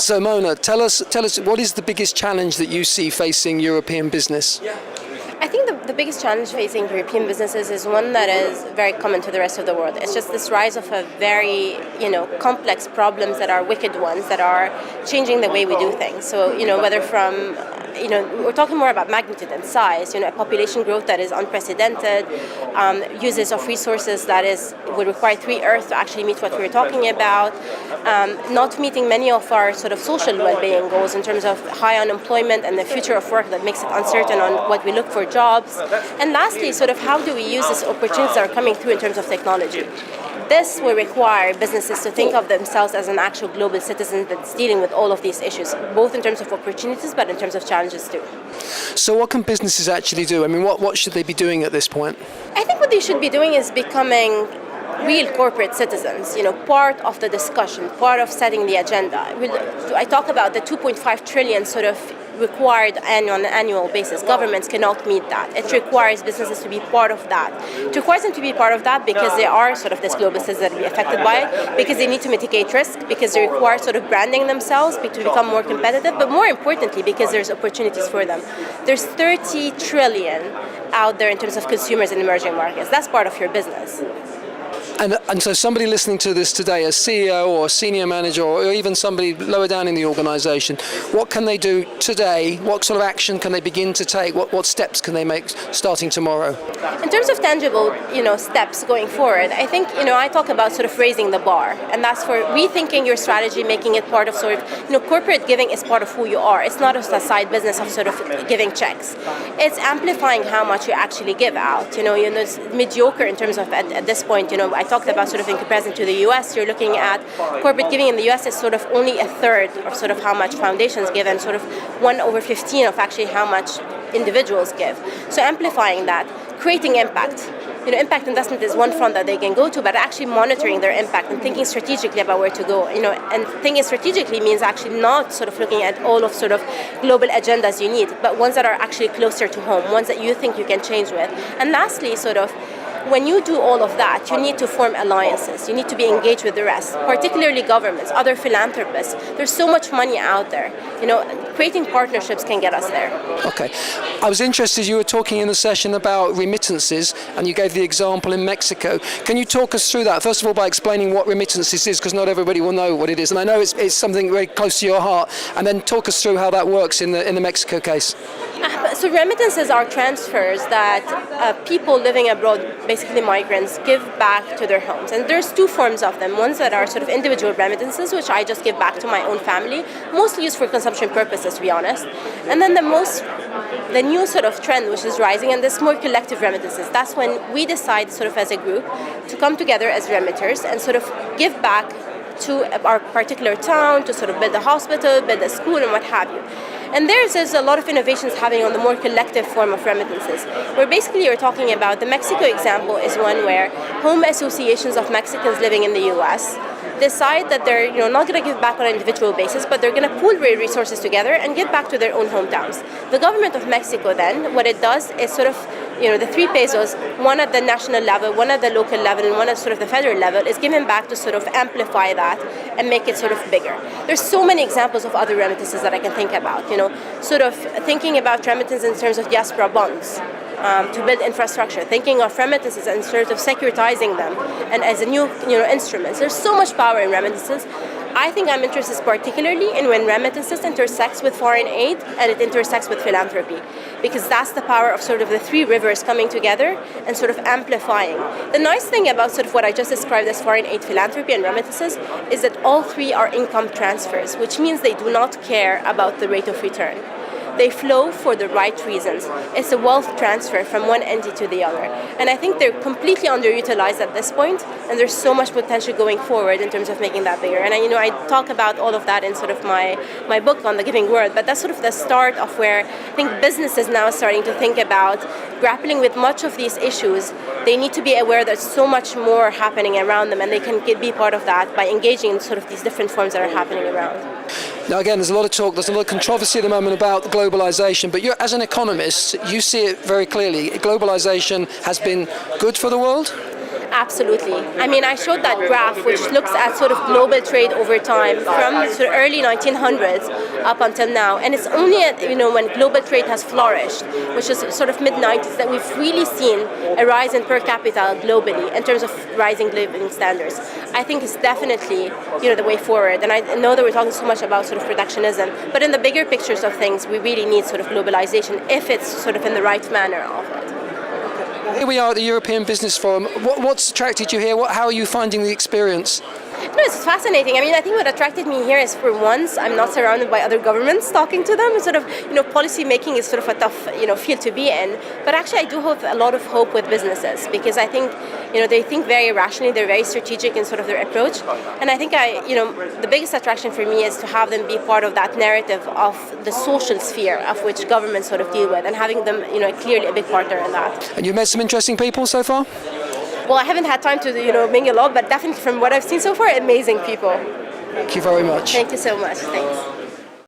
So Mona, tell us, what is the biggest challenge that you see facing European business? I think the biggest challenge facing European businesses is one that is very common to the rest of the world. It's just this rise of a very, complex problems that are wicked ones that are changing the way we do things. So, whether from we're talking more about magnitude and size, a population growth that is unprecedented, uses of resources that would require 3 Earth to actually meet what we're talking about, not meeting many of our sort of social well-being goals in terms of high unemployment and the future of work that makes it uncertain on what we look for jobs. And lastly, sort of how do we use these opportunities that are coming through in terms of technology? This will require businesses to think of themselves as an actual global citizen that's dealing with all of these issues, both in terms of opportunities, but in terms of challenges too. So what can businesses actually do? I mean, what should they be doing at this point? I think what they should be doing is becoming real corporate citizens, part of the discussion, part of setting the agenda. I talk about the 2.5 trillion sort of required on an annual basis. Governments cannot meet that. It requires businesses to be part of that. It requires them to be part of that because they are sort of this global citizens that will be affected by it, because they need to mitigate risk, because they require sort of branding themselves to become more competitive, but more importantly, because there's opportunities for them. There's 30 trillion out there in terms of consumers in emerging markets. That's part of your business. And so somebody listening to this today, a CEO or a senior manager or even somebody lower down in the organization, what can they do today? What sort of action can they begin to take? What steps can they make starting tomorrow? In terms of tangible, steps going forward, I think, I talk about sort of raising the bar, and that's for rethinking your strategy, making it part of sort of, corporate giving is part of who you are. It's not just a side business of sort of giving checks. It's amplifying how much you actually give out. It's mediocre in terms of at this point, I talked about sort of in comparison to the US, you're looking at corporate giving in the US is sort of only a third of sort of how much foundations give and sort of 1/15 of actually how much individuals give. So amplifying that, creating impact. Impact investment is one front that they can go to, but actually monitoring their impact and thinking strategically about where to go. And thinking strategically means actually not sort of looking at all of sort of global agendas you need, but ones that are actually closer to home, ones that you think you can change with. And lastly, sort of, when you do all of that, you need to form alliances. You need to be engaged with the rest, particularly governments, other philanthropists. There's so much money out there. Creating partnerships can get us there. Okay. I was interested, you were talking in the session about remittances, and you gave the example in Mexico. Can you talk us through that? First of all, by explaining what remittances is, because not everybody will know what it is. And I know it's something very close to your heart. And then talk us through how that works in the Mexico case. So remittances are transfers that people living abroad, basically migrants, give back to their homes. And there's 2 forms of them. Ones that are sort of individual remittances, which I just give back to my own family, mostly used for consumption purposes, to be honest. And then the new sort of trend, which is rising, and this more collective remittances. That's when we decide sort of as a group to come together as remitters and sort of give back to our particular town, to sort of build a hospital, build a school, and what have you. And there's a lot of innovations happening on the more collective form of remittances, where basically you're talking about the Mexico example is one where home associations of Mexicans living in the US decide that they're not going to give back on an individual basis, but they're going to pool their resources together and give back to their own hometowns. The government of Mexico then, what it does is sort of, the 3 pesos, one at the national level, one at the local level, and one at sort of the federal level, is given back to sort of amplify that and make it sort of bigger. There's so many examples of other remittances that I can think about, sort of thinking about remittances in terms of diaspora bonds. To build infrastructure, thinking of remittances and sort of securitizing them, and as a new instruments. There's so much power in remittances. I think I'm interested particularly in when remittances intersects with foreign aid and it intersects with philanthropy, because that's the power of sort of the 3 rivers coming together and sort of amplifying. The nice thing about sort of what I just described as foreign aid, philanthropy, and remittances is that all 3 are income transfers, which means they do not care about the rate of return. They flow for the right reasons. It's a wealth transfer from one entity to the other. And I think they're completely underutilized at this point, and there's so much potential going forward in terms of making that bigger. And I talk about all of that in sort of my book on the giving world, but that's sort of the start of where I think businesses now are starting to think about grappling with much of these issues. They need to be aware there's so much more happening around them, and they can be part of that by engaging in sort of these different forms that are happening around. Now again, there's a lot of talk, there's a lot of controversy at the moment about globalization, but as an economist, you see it very clearly. Globalization has been good for the world? Absolutely. I mean, I showed that graph which looks at sort of global trade over time from sort of early 1900s up until now, and it's only at, when global trade has flourished, which is sort of mid 90s, that we've really seen a rise in per capita globally in terms of rising living standards. I think it's definitely the way forward, and I know that we're talking so much about sort of protectionism, but in the bigger pictures of things, we really need sort of globalization if it's sort of in the right manner of it. Here we are at the European Business Forum. What's attracted you here? How are you finding the experience? No, it's fascinating. I mean, I think what attracted me here is, for once, I'm not surrounded by other governments talking to them. Sort of, policy making is sort of a tough, field to be in. But actually, I do have a lot of hope with businesses, because I think, they think very rationally. They're very strategic in sort of their approach. And I think the biggest attraction for me is to have them be part of that narrative of the social sphere of which governments sort of deal with, and having them, clearly a big partner in that. And you've met some interesting people so far? Well, I haven't had time to, mingle a lot, but definitely from what I've seen so far, amazing people. Thank you very much. Thank you so much. Thanks.